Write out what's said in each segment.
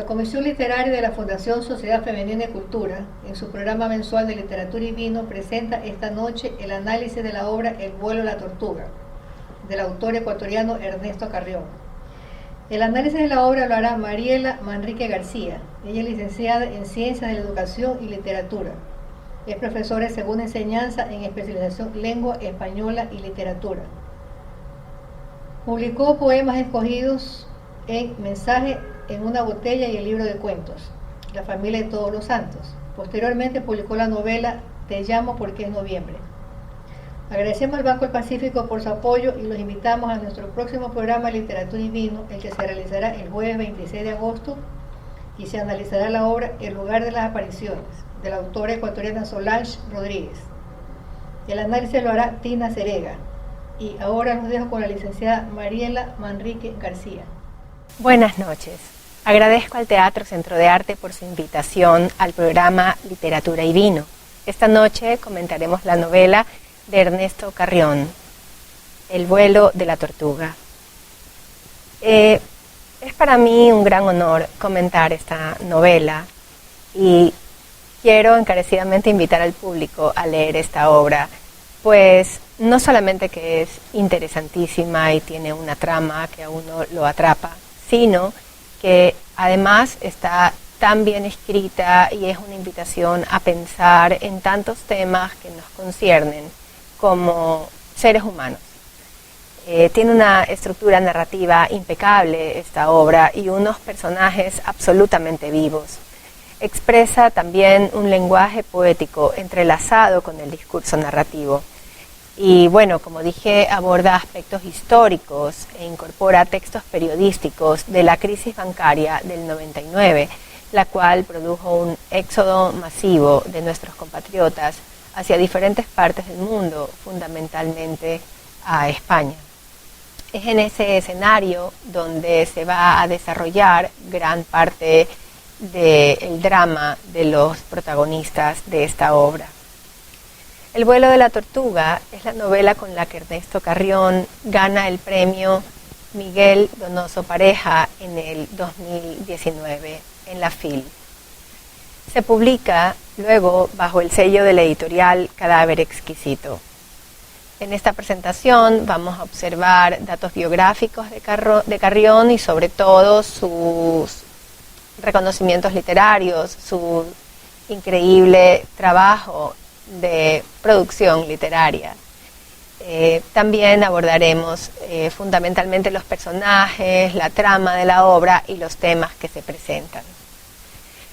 La Comisión Literaria de la Fundación Sociedad Femenina y Cultura, en su programa mensual de literatura y vino, presenta esta noche el análisis de la obra El vuelo de la tortuga, del autor ecuatoriano Ernesto Carrión. El análisis de la obra lo hará Mariela Manrique García. Ella es licenciada en Ciencias de la Educación y Literatura. Es profesora de segunda enseñanza en especialización Lengua Española y Literatura. Publicó poemas escogidos en Mensaje en una botella y el libro de cuentos, La familia de todos los santos. Posteriormente publicó la novela Te llamo porque es noviembre. Agradecemos al Banco del Pacífico por su apoyo y los invitamos a nuestro próximo programa Literatura y Vino, el que se realizará el jueves 26 de agosto y se analizará la obra El lugar de las apariciones, de la autora ecuatoriana Solange Rodríguez. El análisis lo hará Tina Cerega. Y ahora los dejo con la licenciada Mariela Manrique García. Buenas noches. Agradezco al Teatro Centro de Arte por su invitación al programa Literatura y Vino. Esta noche comentaremos la novela de Ernesto Carrión, El vuelo de la tortuga. Es para mí un gran honor comentar esta novela y quiero encarecidamente invitar al público a leer esta obra, pues no solamente que es interesantísima y tiene una trama que a uno lo atrapa, sino que además está tan bien escrita y es una invitación a pensar en tantos temas que nos conciernen como seres humanos. Tiene una estructura narrativa impecable esta obra y unos personajes absolutamente vivos. Expresa también un lenguaje poético entrelazado con el discurso narrativo. Y bueno, como dije, aborda aspectos históricos e incorpora textos periodísticos de la crisis bancaria del 99, la cual produjo un éxodo masivo de nuestros compatriotas hacia diferentes partes del mundo, fundamentalmente a España. Es en ese escenario donde se va a desarrollar gran parte del drama de los protagonistas de esta obra. El vuelo de la tortuga es la novela con la que Ernesto Carrión gana el premio Miguel Donoso Pareja en el 2019 en la FIL. Se publica luego bajo el sello de la editorial Cadáver Exquisito. En esta presentación vamos a observar datos biográficos de Carrión y sobre todo sus reconocimientos literarios, su increíble trabajo de producción literaria. También abordaremos fundamentalmente los personajes, la trama de la obra y los temas que se presentan.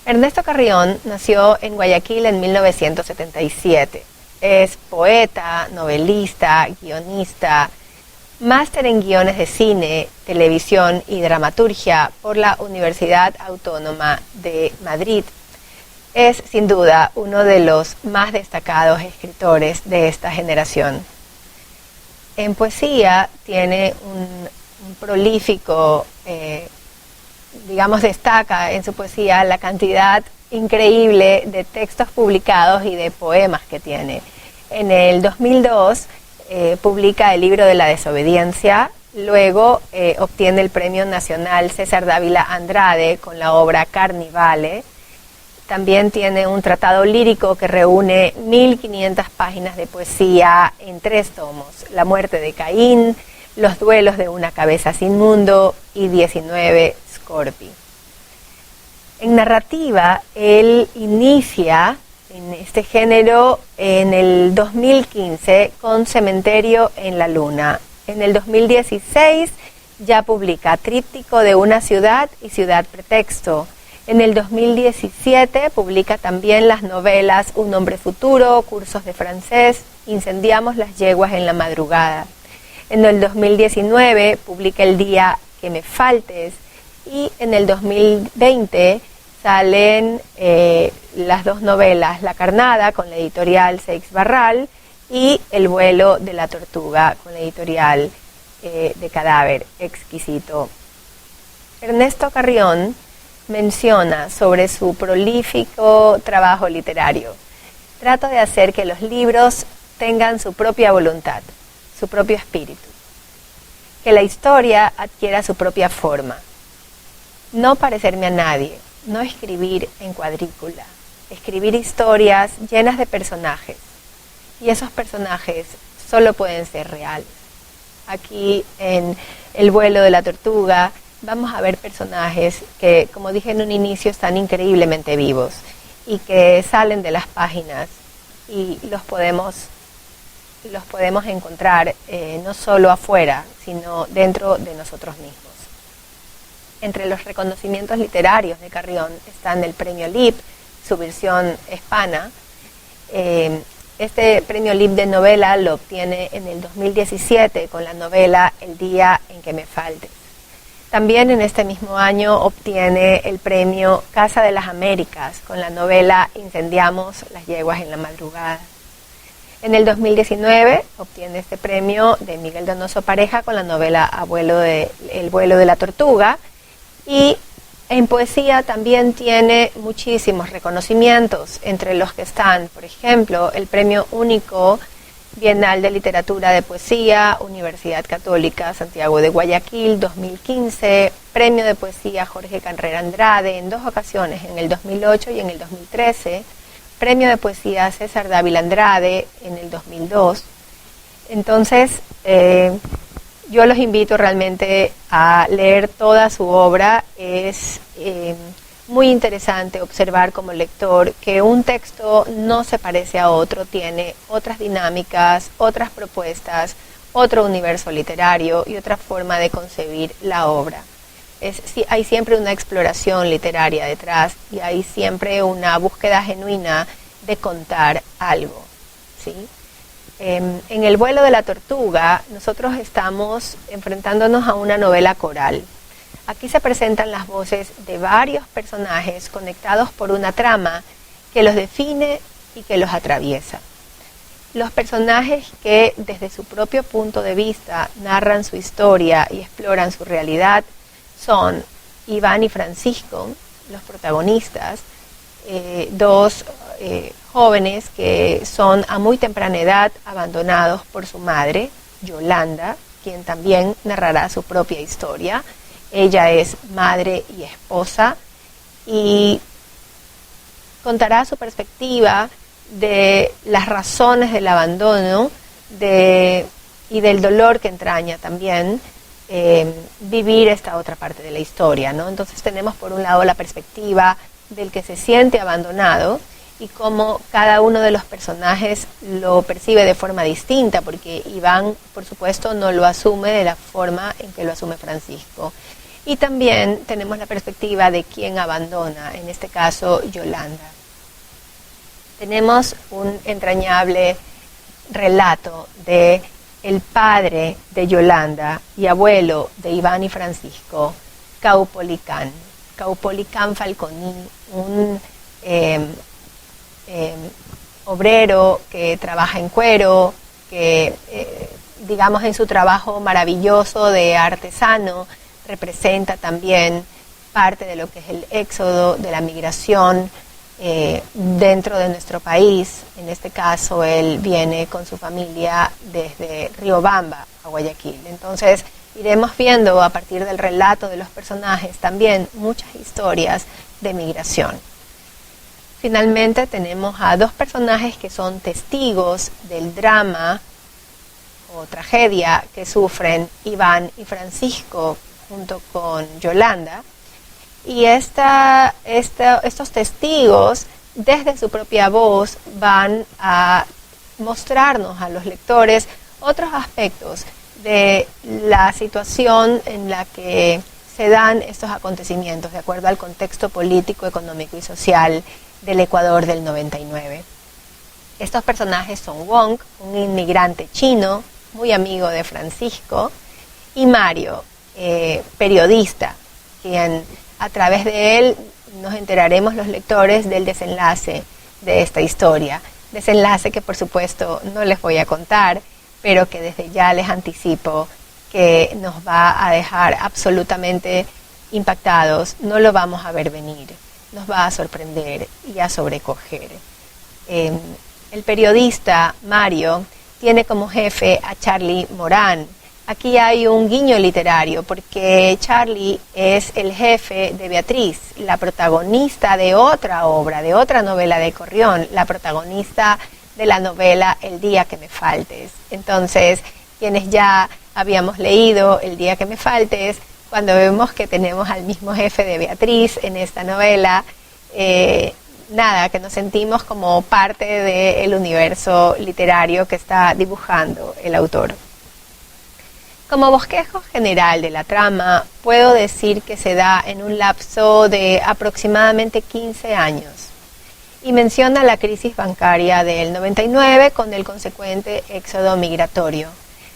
Ernesto Carrión nació en Guayaquil en 1977. Es poeta, novelista, guionista, máster en guiones de cine, televisión y dramaturgia por la Universidad Autónoma de Madrid. Es sin duda uno de los más destacados escritores de esta generación. En poesía tiene un prolífico, destaca en su poesía la cantidad increíble de textos publicados y de poemas que tiene. En el 2002 publica el libro de la desobediencia, luego obtiene el Premio Nacional César Dávila Andrade con la obra Carnivale. También tiene un tratado lírico que reúne 1500 páginas de poesía en 3 tomos, La muerte de Caín, Los duelos de una cabeza sin mundo y 19 Scorpi. En narrativa, él inicia en este género en el 2015 con Cementerio en la Luna. En el 2016 ya publica Tríptico de una ciudad y Ciudad Pretexto. En el 2017 publica también las novelas Un hombre futuro, Cursos de francés, Incendiamos las yeguas en la madrugada. En el 2019 publica El día que me faltes y en el 2020 salen las 2 novelas, La carnada con la editorial Seix Barral y El vuelo de la tortuga con la editorial de Cadáver Exquisito. Ernesto Carrión menciona sobre su prolífico trabajo literario: trato de hacer que los libros tengan su propia voluntad, su propio espíritu, que la historia adquiera su propia forma. no parecerme a nadie, no escribir en cuadrícula, escribir historias llenas de personajes. Y esos personajes solo pueden ser reales. Aquí en El vuelo de la tortuga vamos a ver personajes que, como dije en un inicio, están increíblemente vivos y que salen de las páginas y los podemos encontrar no solo afuera, sino dentro de nosotros mismos. Entre los reconocimientos literarios de Carrión están el Premio Lip, su versión hispana. Este Premio Lip de novela lo obtiene en el 2017 con la novela El día en que me faltes. También en este mismo año obtiene el premio Casa de las Américas con la novela Incendiamos las yeguas en la madrugada. En el 2019 obtiene este premio de Miguel Donoso Pareja con la novela El vuelo de la tortuga. Y en poesía también tiene muchísimos reconocimientos, entre los que están, por ejemplo, el Premio Único Bienal de Literatura de Poesía, Universidad Católica Santiago de Guayaquil, 2015, Premio de Poesía Jorge Carrera Andrade en 2 ocasiones, en el 2008 y en el 2013, Premio de Poesía César Dávila Andrade en el 2002. Entonces, yo los invito realmente a leer toda su obra. Es muy interesante observar como lector que un texto no se parece a otro, tiene otras dinámicas, otras propuestas, otro universo literario y otra forma de concebir la obra. Hay siempre una exploración literaria detrás y hay siempre una búsqueda genuina de contar algo, ¿sí? En El vuelo de la tortuga nosotros estamos enfrentándonos a una novela coral. Aquí se presentan las voces de varios personajes conectados por una trama que los define y que los atraviesa. Los personajes que desde su propio punto de vista narran su historia y exploran su realidad son Iván y Francisco, los protagonistas, dos jóvenes que son a muy temprana edad abandonados por su madre, Yolanda, quien también narrará su propia historia. Ella es madre y esposa y contará su perspectiva de las razones del abandono y del dolor que entraña también vivir esta otra parte de la historia, ¿no? Entonces tenemos por un lado la perspectiva del que se siente abandonado y cómo cada uno de los personajes lo percibe de forma distinta, porque Iván, por supuesto, no lo asume de la forma en que lo asume Francisco. Y también tenemos la perspectiva de quien abandona, en este caso Yolanda. Tenemos un entrañable relato de el padre de Yolanda y abuelo de Iván y Francisco, Caupolicán Falconi, un obrero que trabaja en cuero, que digamos en su trabajo maravilloso de artesano representa también parte de lo que es el éxodo de la migración dentro de nuestro país. En este caso él viene con su familia desde Riobamba a Guayaquil. Entonces iremos viendo a partir del relato de los personajes también muchas historias de migración. Finalmente tenemos a dos personajes que son testigos del drama o tragedia que sufren Iván y Francisco junto con Yolanda. Y estos testigos, desde su propia voz, van a mostrarnos a los lectores otros aspectos de la situación en la que se dan estos acontecimientos, de acuerdo al contexto político, económico y social del Ecuador del 99. Estos personajes son Wong, un inmigrante chino, muy amigo de Francisco, y Mario, periodista, quien a través de él nos enteraremos los lectores del desenlace de esta historia. Desenlace que por supuesto no les voy a contar, pero que desde ya les anticipo que nos va a dejar absolutamente impactados, no lo vamos a ver venir, nos va a sorprender y a sobrecoger. El periodista Mario tiene como jefe a Charlie Morán, aquí hay un guiño literario, porque Charlie es el jefe de Beatriz, la protagonista de otra obra, de otra novela de Carrión, la protagonista de la novela El día que me faltes. Entonces, quienes ya habíamos leído El día que me faltes, cuando vemos que tenemos al mismo jefe de Beatriz en esta novela, que nos sentimos como parte del universo literario que está dibujando el autor. Como bosquejo general de la trama, puedo decir que se da en un lapso de aproximadamente 15 años y menciona la crisis bancaria del 99 con el consecuente éxodo migratorio.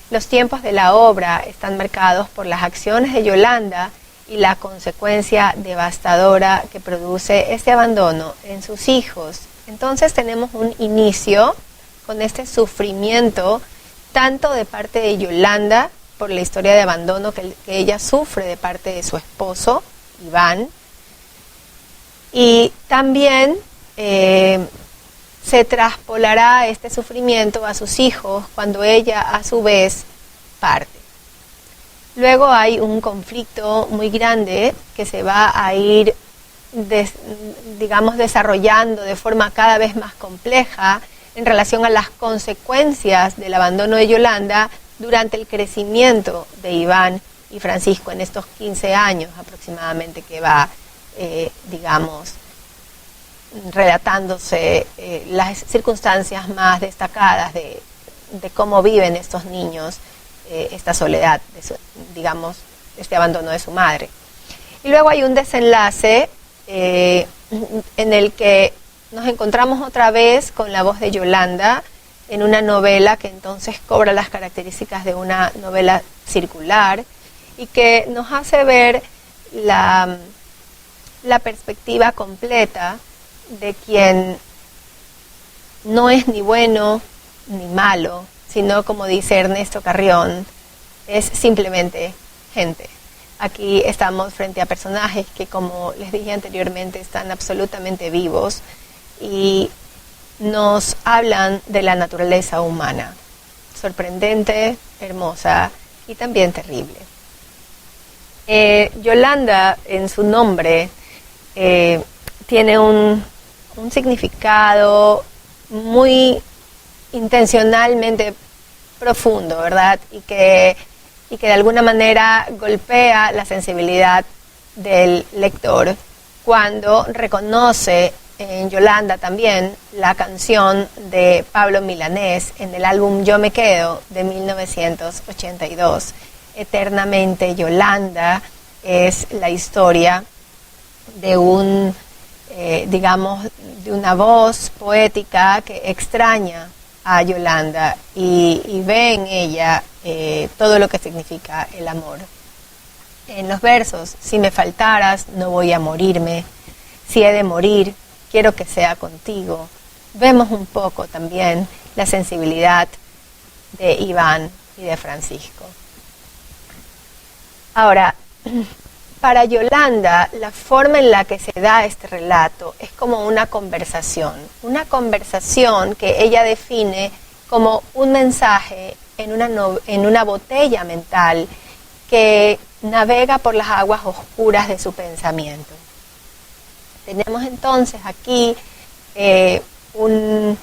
Los tiempos de la obra están marcados por las acciones de Yolanda y la consecuencia devastadora que produce este abandono en sus hijos. Entonces tenemos un inicio con este sufrimiento tanto de parte de Yolanda por la historia de abandono que ella sufre de parte de su esposo, Iván, y también se traspolará este sufrimiento a sus hijos cuando ella a su vez parte. Luego hay un conflicto muy grande que se va a ir, desarrollando de forma cada vez más compleja en relación a las consecuencias del abandono de Yolanda durante el crecimiento de Iván y Francisco en estos 15 años aproximadamente que va, relatándose las circunstancias más destacadas de cómo viven estos niños esta soledad, este abandono de su madre. Y luego hay un desenlace en el que nos encontramos otra vez con la voz de Yolanda en una novela que entonces cobra las características de una novela circular y que nos hace ver la perspectiva completa de quien no es ni bueno ni malo, sino, como dice Ernesto Carrión, es simplemente gente. Aquí estamos frente a personajes que, como les dije anteriormente, están absolutamente vivos y nos hablan de la naturaleza humana, sorprendente, hermosa y también terrible. Yolanda, en su nombre, tiene un significado muy intencionalmente profundo, ¿verdad? Y que de alguna manera golpea la sensibilidad del lector cuando reconoce en Yolanda también la canción de Pablo Milanés en el álbum Yo me quedo de 1982. Eternamente Yolanda es la historia de de una voz poética que extraña a Yolanda y ve en ella todo lo que significa el amor. En los versos, si me faltaras, no voy a morirme, si he de morir, quiero que sea contigo. Vemos un poco también la sensibilidad de Iván y de Francisco. Ahora, para Yolanda, la forma en la que se da este relato es como una conversación que ella define como un mensaje en una botella mental que navega por las aguas oscuras de su pensamiento. Tenemos entonces aquí un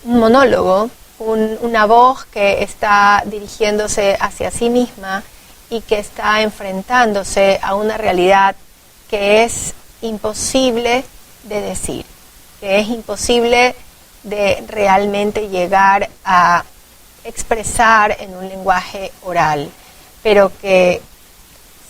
monólogo, una voz que está dirigiéndose hacia sí misma y que está enfrentándose a una realidad que es imposible de decir, que es imposible de realmente llegar a expresar en un lenguaje oral, pero que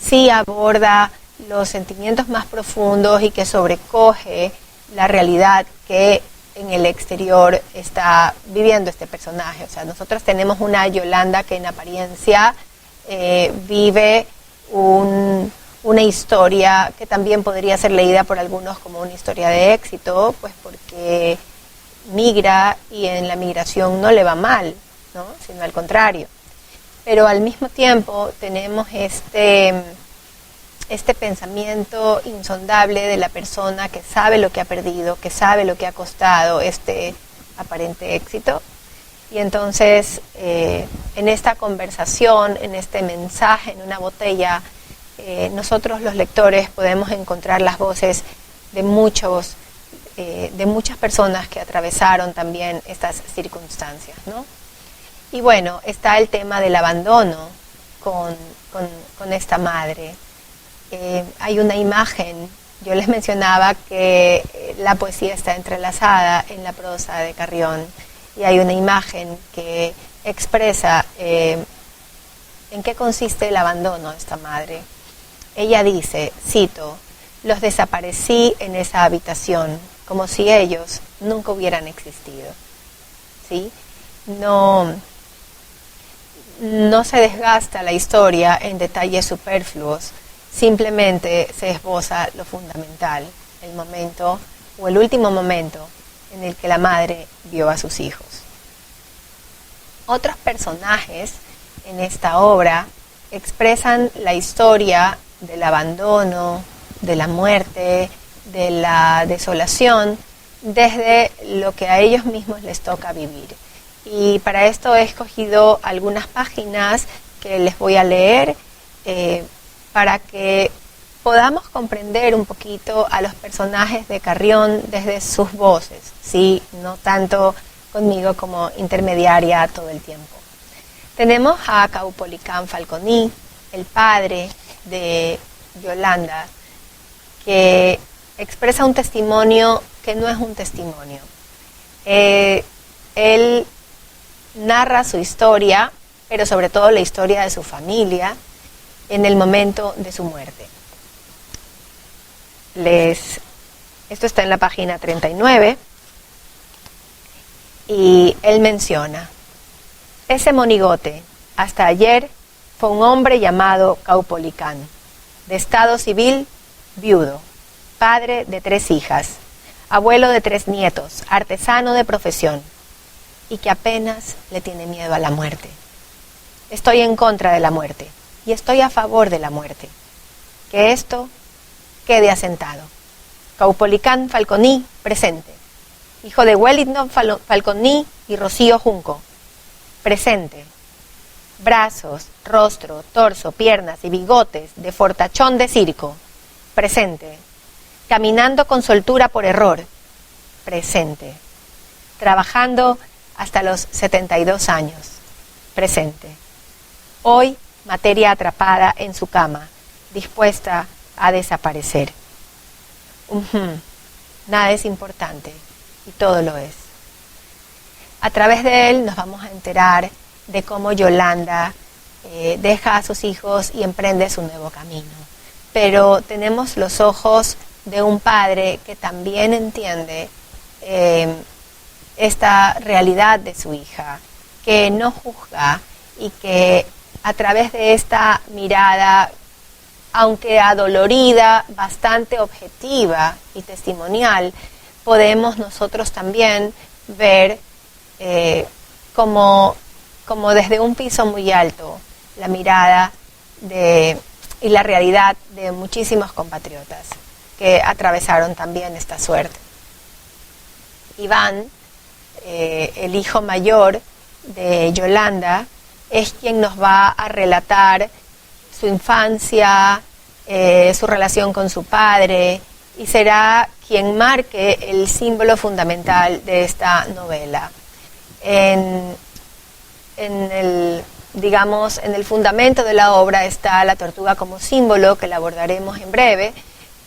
sí aborda los sentimientos más profundos y que sobrecoge la realidad que en el exterior está viviendo este personaje. O sea, nosotros tenemos una Yolanda que en apariencia vive una historia que también podría ser leída por algunos como una historia de éxito, pues porque migra y en la migración no le va mal, ¿no? Sino al contrario. Pero al mismo tiempo tenemos este pensamiento insondable de la persona que sabe lo que ha perdido, que sabe lo que ha costado este aparente éxito Y entonces, en esta conversación, en este mensaje, en una botella, nosotros los lectores podemos encontrar las voces de muchas personas que atravesaron también estas circunstancias, ¿no? Y bueno, está el tema del abandono con esta madre. Hay una imagen, yo les mencionaba que la poesía está entrelazada en la prosa de Carrión, y hay una imagen que expresa en qué consiste el abandono de esta madre. Ella dice, cito, los desaparecí en esa habitación, como si ellos nunca hubieran existido. ¿Sí? No se desgasta la historia en detalles superfluos, simplemente se esboza lo fundamental, el momento o el último momento en el que la madre vio a sus hijos. Otros personajes en esta obra expresan la historia del abandono, de la muerte, de la desolación, desde lo que a ellos mismos les toca vivir. Y para esto he escogido algunas páginas que les voy a leer para que podamos comprender un poquito a los personajes de Carrión desde sus voces, ¿sí? No tanto conmigo como intermediaria todo el tiempo. Tenemos a Caupolicán Falconi, el padre de Yolanda, que expresa un testimonio que no es un testimonio. Él narra su historia, pero sobre todo la historia de su familia, en el momento de su muerte. Esto está en la página 39, y él menciona, ese monigote, hasta ayer, fue un hombre llamado Caupolicán, de estado civil, viudo, padre de 3 hijas, abuelo de 3 nietos, artesano de profesión, y que apenas le tiene miedo a la muerte. Estoy en contra de la muerte, y estoy a favor de la muerte. Que esto quede asentado. Caupolicán Falconi, presente. Hijo de Wellington Falconi y Rocío Junco, presente. Brazos, rostro, torso, piernas y bigotes de fortachón de circo, presente. Caminando con soltura por error, presente. Trabajando hasta los 72 años, presente. Hoy, materia atrapada en su cama, dispuesta a desaparecer. Nada es importante y todo lo es. A través de él nos vamos a enterar de cómo Yolanda deja a sus hijos y emprende su nuevo camino. Pero tenemos los ojos de un padre que también entiende esta realidad de su hija, que no juzga y que a través de esta mirada, aunque adolorida, bastante objetiva y testimonial, podemos nosotros también ver como desde un piso muy alto la mirada y la realidad de muchísimos compatriotas que atravesaron también esta suerte. Iván, el hijo mayor de Yolanda, es quien nos va a relatar su infancia, su relación con su padre, y será quien marque el símbolo fundamental de esta novela. En el fundamento de la obra está la tortuga como símbolo, que la abordaremos en breve,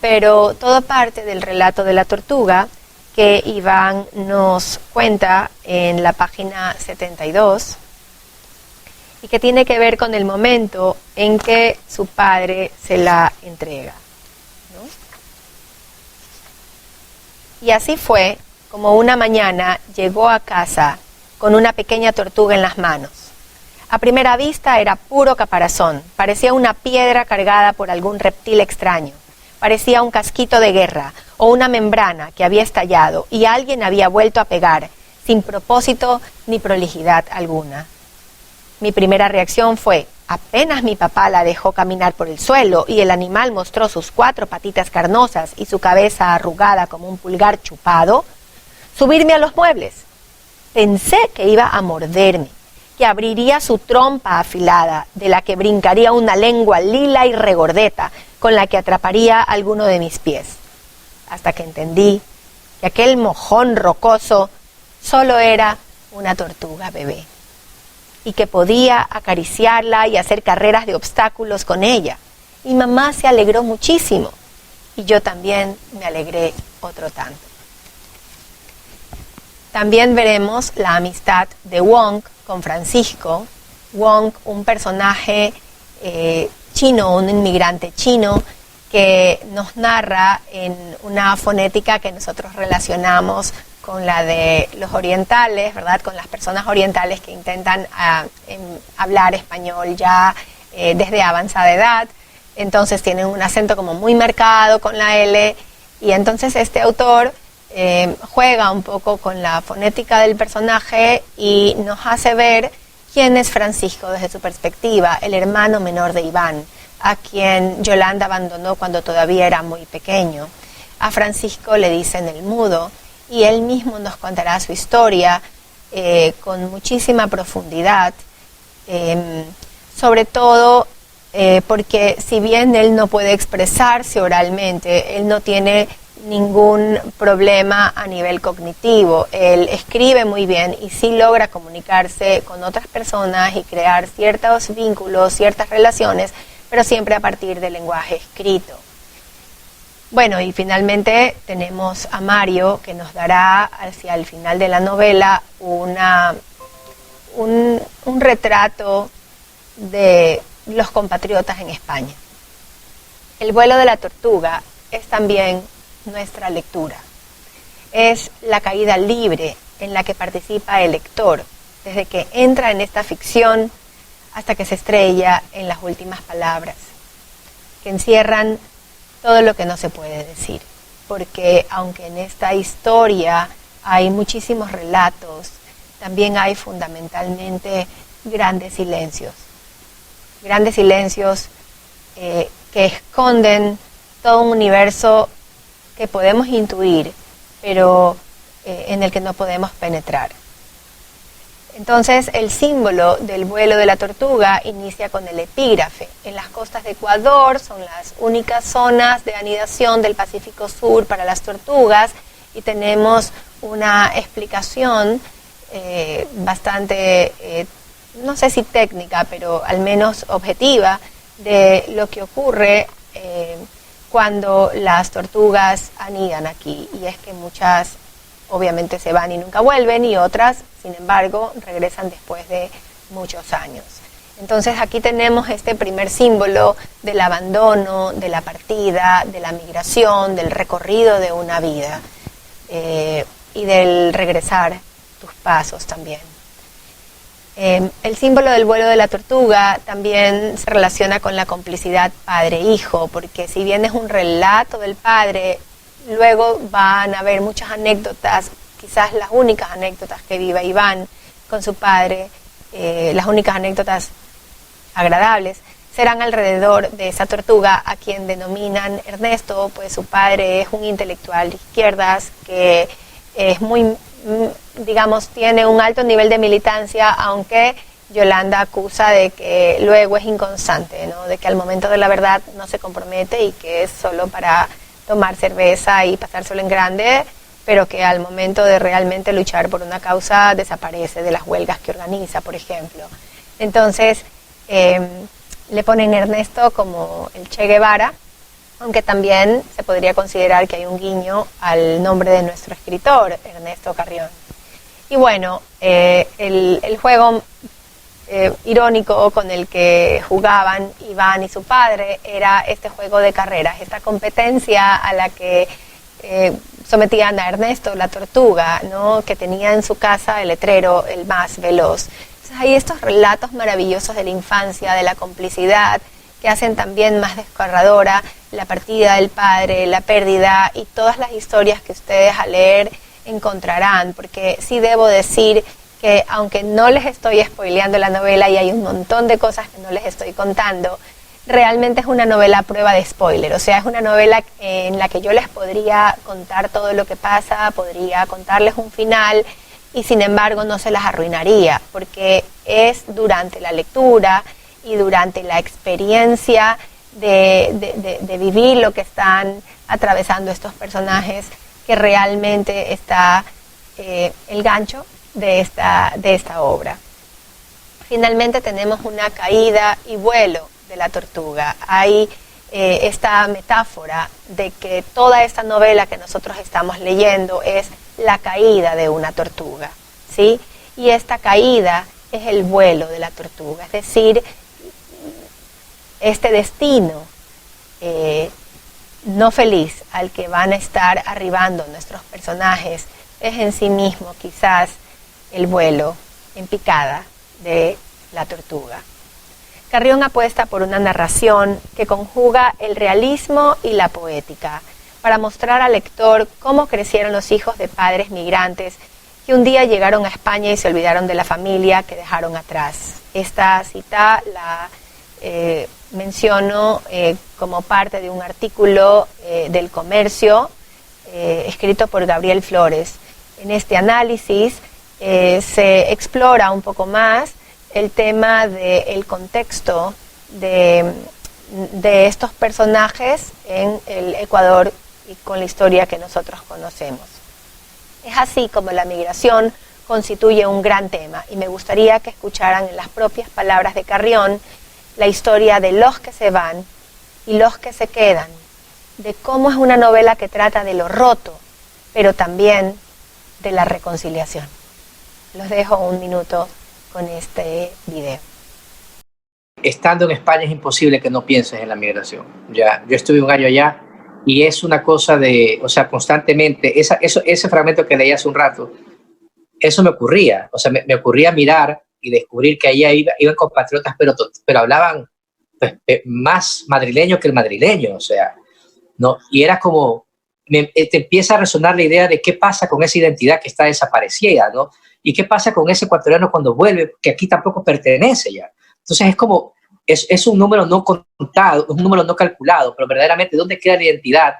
pero todo parte del relato de la tortuga que Iván nos cuenta en la página 72 y que tiene que ver con el momento en que su padre se la entrega, ¿no? Y así fue como una mañana llegó a casa con una pequeña tortuga en las manos. A primera vista era puro caparazón, parecía una piedra cargada por algún reptil extraño, parecía un casquito de guerra o una membrana que había estallado y alguien había vuelto a pegar, sin propósito ni prolijidad alguna. Mi primera reacción fue, apenas mi papá la dejó caminar por el suelo y el animal mostró sus 4 patitas carnosas y su cabeza arrugada como un pulgar chupado, subirme a los muebles. Pensé que iba a morderme, que abriría su trompa afilada, de la que brincaría una lengua lila y regordeta, con la que atraparía alguno de mis pies. Hasta que entendí que aquel mojón rocoso solo era una tortuga bebé, y que podía acariciarla y hacer carreras de obstáculos con ella. Y mamá se alegró muchísimo, y yo también me alegré otro tanto. También veremos la amistad de Wong con Francisco. Wong, un personaje chino, un inmigrante chino, que nos narra en una fonética que nosotros relacionamos con la de los orientales, ¿verdad? Con las personas orientales que intentan hablar español ya desde avanzada edad. Entonces tienen un acento como muy marcado con la L, y entonces este autor juega un poco con la fonética del personaje y nos hace ver quién es Francisco desde su perspectiva, el hermano menor de Iván, a quien Yolanda abandonó cuando todavía era muy pequeño. A Francisco le dicen el mudo, y él mismo nos contará su historia con muchísima profundidad, sobre todo porque si bien él no puede expresarse oralmente, él no tiene ningún problema a nivel cognitivo. Él escribe muy bien y sí logra comunicarse con otras personas y crear ciertos vínculos, ciertas relaciones, pero siempre a partir del lenguaje escrito. Bueno, y finalmente tenemos a Mario, que nos dará hacia el final de la novela un retrato de los compatriotas en España. El vuelo de la tortuga es también nuestra lectura. Es la caída libre en la que participa el lector, desde que entra en esta ficción hasta que se estrella en las últimas palabras, que encierran todo lo que no se puede decir. Porque aunque en esta historia hay muchísimos relatos, también hay fundamentalmente grandes silencios que esconden todo un universo que podemos intuir, pero en el que no podemos penetrar. Entonces, el símbolo del vuelo de la tortuga inicia con el epígrafe. En las costas de Ecuador son las únicas zonas de anidación del Pacífico Sur para las tortugas, y tenemos una explicación bastante, no sé si técnica, pero al menos objetiva, de lo que ocurre cuando las tortugas anidan aquí. Y es que muchas obviamente se van y nunca vuelven, y otras, sin embargo, regresan después de muchos años. Entonces aquí tenemos este primer símbolo del abandono, de la partida, de la migración, del recorrido de una vida, y del regresar tus pasos también. El símbolo del vuelo de la tortuga también se relaciona con la complicidad padre-hijo, porque si bien es un relato del padre, luego van a haber muchas anécdotas, quizás las únicas anécdotas que vive Iván con su padre, las únicas anécdotas agradables, serán alrededor de esa tortuga, a quien denominan Ernesto, pues su padre es un intelectual de izquierdas que es muy, digamos, tiene un alto nivel de militancia, aunque Yolanda acusa de que luego es inconstante, ¿no? De que al momento de la verdad no se compromete y que es solo para tomar cerveza y pasárselo en grande, pero que al momento de realmente luchar por una causa desaparece de las huelgas que organiza, por ejemplo. Entonces, le ponen Ernesto como el Che Guevara, aunque también se podría considerar que hay un guiño al nombre de nuestro escritor, Ernesto Carrión. Y bueno, el juego irónico con el que jugaban Iván y su padre era este juego de carreras, esta competencia a la que sometían a Ernesto, la tortuga, ¿no? Que tenía en su casa el letrero el más veloz. Entonces hay estos relatos maravillosos de la infancia, de la complicidad, que hacen también más desgarradora la partida del padre, la pérdida, y todas las historias que ustedes al leer encontrarán, porque sí debo decir que aunque no les estoy spoileando la novela y hay un montón de cosas que no les estoy contando, realmente es una novela a prueba de spoiler. O sea, es una novela en la que yo les podría contar todo lo que pasa, podría contarles un final, y sin embargo no se las arruinaría, porque es durante la lectura y durante la experiencia de vivir lo que están atravesando estos personajes que realmente está el gancho de esta obra. Finalmente tenemos una caída y vuelo de la tortuga. Hay esta metáfora de que toda esta novela que nosotros estamos leyendo es la caída de una tortuga, ¿sí? Y esta caída es el vuelo de la tortuga, es decir, este destino no feliz al que van a estar arribando nuestros personajes es en sí mismo quizás el vuelo en picada de la tortuga. Carrión apuesta por una narración que conjuga el realismo y la poética para mostrar al lector cómo crecieron los hijos de padres migrantes que un día llegaron a España y se olvidaron de la familia que dejaron atrás. Esta cita la menciono como parte de un artículo del Comercio escrito por Gabriel Flores. En este análisis se explora un poco más el tema del contexto de estos personajes en el Ecuador y con la historia que nosotros conocemos. Es así como la migración constituye un gran tema y me gustaría que escucharan en las propias palabras de Carrión la historia de los que se van y los que se quedan, de cómo es una novela que trata de lo roto, pero también de la reconciliación. Los dejo un minuto con este video. Estando en España es imposible que no pienses en la migración. Ya, yo estuve un año allá y es una cosa de, o sea, constantemente, ese fragmento que leí hace un rato, eso me ocurría, o sea, me ocurría mirar y descubrir que ahí iban compatriotas, pero hablaban pues, más madrileño que el madrileño, o sea, ¿no? Y era como, te empieza a resonar la idea de qué pasa con esa identidad que está desaparecida, ¿no? Y qué pasa con ese ecuatoriano cuando vuelve, que aquí tampoco pertenece ya. Entonces es como, es un número no contado, un número no calculado, pero verdaderamente ¿dónde queda la identidad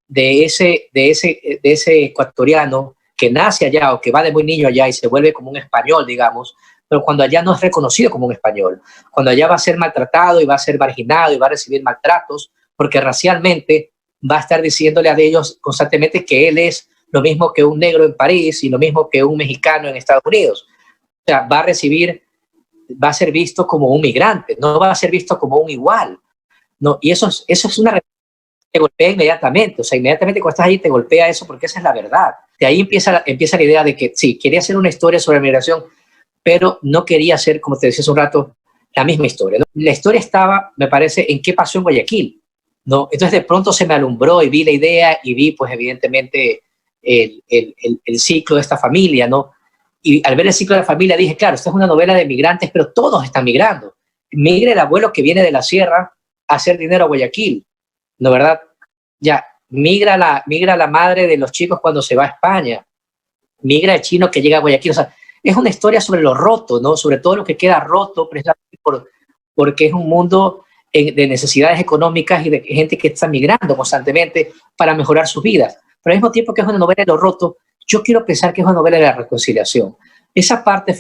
de ese ecuatoriano que nace allá o que va de muy niño allá y se vuelve como un español, digamos, pero cuando allá no es reconocido como un español, cuando allá va a ser maltratado y va a ser marginado y va a recibir maltratos, porque racialmente va a estar diciéndole a ellos constantemente que él es lo mismo que un negro en París y lo mismo que un mexicano en Estados Unidos. O sea, va a ser visto como un migrante, no va a ser visto como un igual, ¿no? Y eso es una realidad que te golpea inmediatamente, o sea, inmediatamente cuando estás ahí te golpea eso porque esa es la verdad. De ahí empieza la idea de que sí, quería hacer una historia sobre migración, pero no quería hacer, como te decía hace un rato, la misma historia, ¿no? La historia estaba, me parece, en qué pasó en Guayaquil, ¿no? Entonces de pronto se me alumbró y vi la idea y vi, pues evidentemente, el ciclo de esta familia, ¿no? Y al ver el ciclo de la familia dije, claro, esta es una novela de migrantes, pero todos están migrando. Migra el abuelo que viene de la sierra a hacer dinero a Guayaquil, ¿no, verdad? Ya, migra la madre de los chicos cuando se va a España, migra el chino que llega a Guayaquil, o sea, es una historia sobre lo roto, ¿no? Sobre todo lo que queda roto, precisamente porque es un mundo de necesidades económicas y de gente que está migrando constantemente para mejorar sus vidas. Pero al mismo tiempo que es una novela de lo roto, yo quiero pensar que es una novela de la reconciliación. Esa parte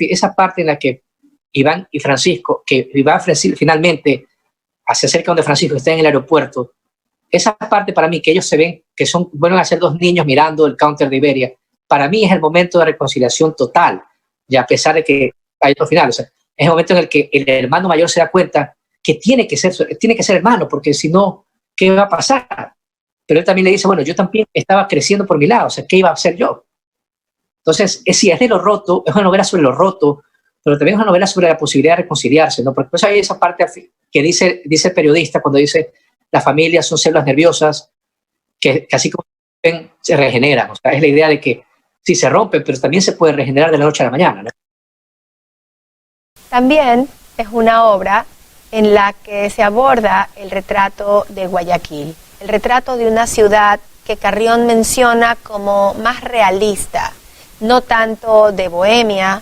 en la que Iván y Francisco, que Iván finalmente se acerca donde Francisco está en el aeropuerto, esa parte para mí, que ellos se ven, que vuelven a ser dos niños mirando el counter de Iberia, para mí es el momento de reconciliación total, ya a pesar de que hay otro final, o sea, es el momento en el que el hermano mayor se da cuenta que tiene que ser hermano, porque si no, ¿qué va a pasar? Pero él también le dice, bueno, yo también estaba creciendo por mi lado, o sea, ¿qué iba a hacer yo? Entonces, es de lo roto, es una novela sobre lo roto, pero también es una novela sobre la posibilidad de reconciliarse, ¿no? Porque pues hay esa parte que dice el periodista cuando dice, las familias son células nerviosas que así como se regeneran, o sea, es la idea de que sí se rompen, pero también se puede regenerar de la noche a la mañana, ¿no? También es una obra en la que se aborda el retrato de Guayaquil, el retrato de una ciudad que Carrión menciona como más realista, no tanto de bohemia,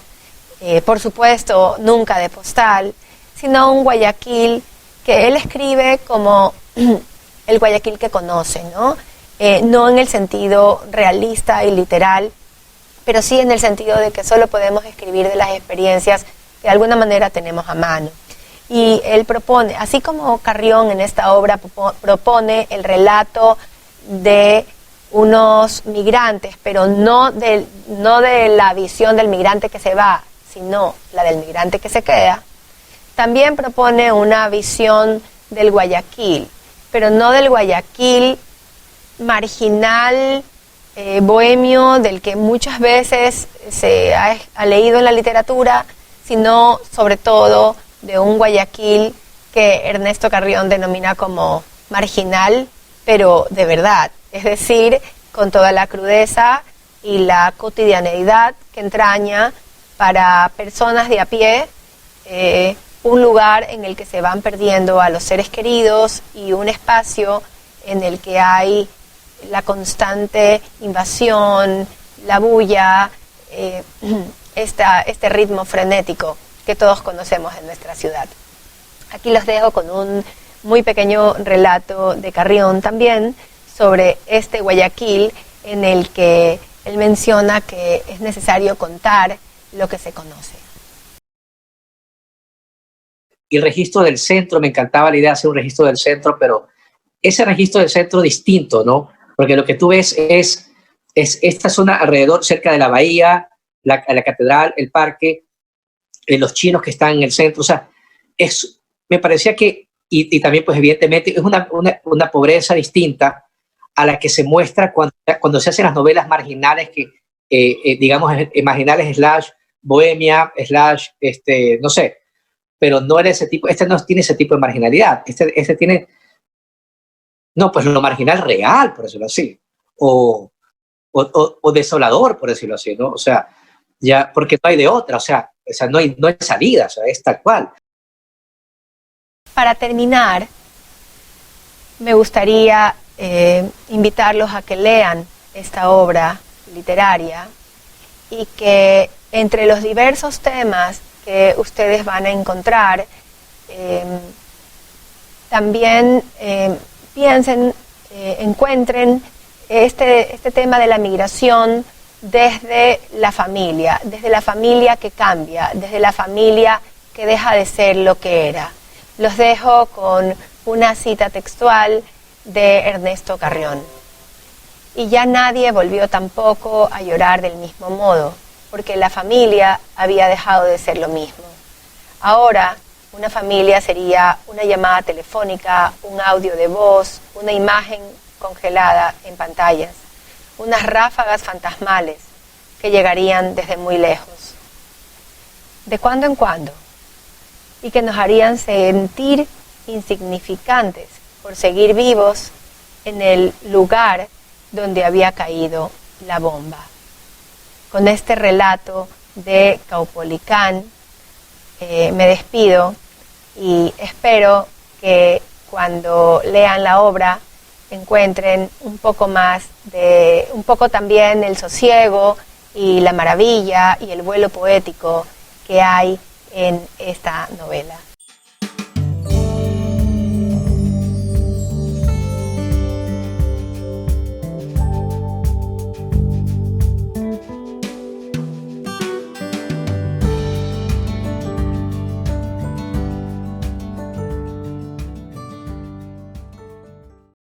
por supuesto nunca de postal, sino un Guayaquil que él escribe como el Guayaquil que conoce, ¿no? No en el sentido realista y literal pero sí en el sentido de que solo podemos escribir de las experiencias que de alguna manera tenemos a mano. Y él propone, así como Carrión en esta obra propone el relato de unos migrantes, pero no de la visión del migrante que se va, sino la del migrante que se queda, también propone una visión del Guayaquil, pero no del Guayaquil marginal, bohemio, del que muchas veces se ha leído en la literatura, sino sobre todo de un Guayaquil que Ernesto Carrión denomina como marginal, pero de verdad, es decir, con toda la crudeza y la cotidianeidad que entraña para personas de a pie, un lugar en el que se van perdiendo a los seres queridos y un espacio en el que hay la constante invasión, la bulla, este ritmo frenético que todos conocemos en nuestra ciudad. Aquí los dejo con un muy pequeño relato de Carrión también sobre este Guayaquil en el que él menciona que es necesario contar lo que se conoce. Y el registro del centro, me encantaba la idea de hacer un registro del centro, pero ese registro del centro distinto, ¿no? Porque lo que tú ves es esta zona alrededor, cerca de la bahía, la catedral, el parque, los chinos que están en el centro, o sea, me parecía que, y también pues evidentemente es una pobreza distinta a la que se muestra cuando se hacen las novelas marginales, digamos, marginales slash bohemia, slash, no sé, pero no era ese tipo, no tiene ese tipo de marginalidad, este tiene, no, pues lo marginal real, por decirlo así, o desolador, por decirlo así, ¿no? O sea, ya, porque no hay de otra, o sea no hay salida, o sea, es tal cual. Para terminar, me gustaría invitarlos a que lean esta obra literaria y que entre los diversos temas que ustedes van a encontrar, también piensen, encuentren este tema de la migración desde la familia que cambia, desde la familia que deja de ser lo que era. Los dejo con una cita textual de Ernesto Carrión. Y ya nadie volvió tampoco a llorar del mismo modo, porque la familia había dejado de ser lo mismo. Ahora, una familia sería una llamada telefónica, un audio de voz, una imagen congelada en pantallas, unas ráfagas fantasmales que llegarían desde muy lejos, de cuando en cuando, y que nos harían sentir insignificantes por seguir vivos en el lugar donde había caído la bomba. Con este relato de Caupolicán me despido y espero que cuando lean la obra encuentren un poco también el sosiego y la maravilla y el vuelo poético que hay en esta novela.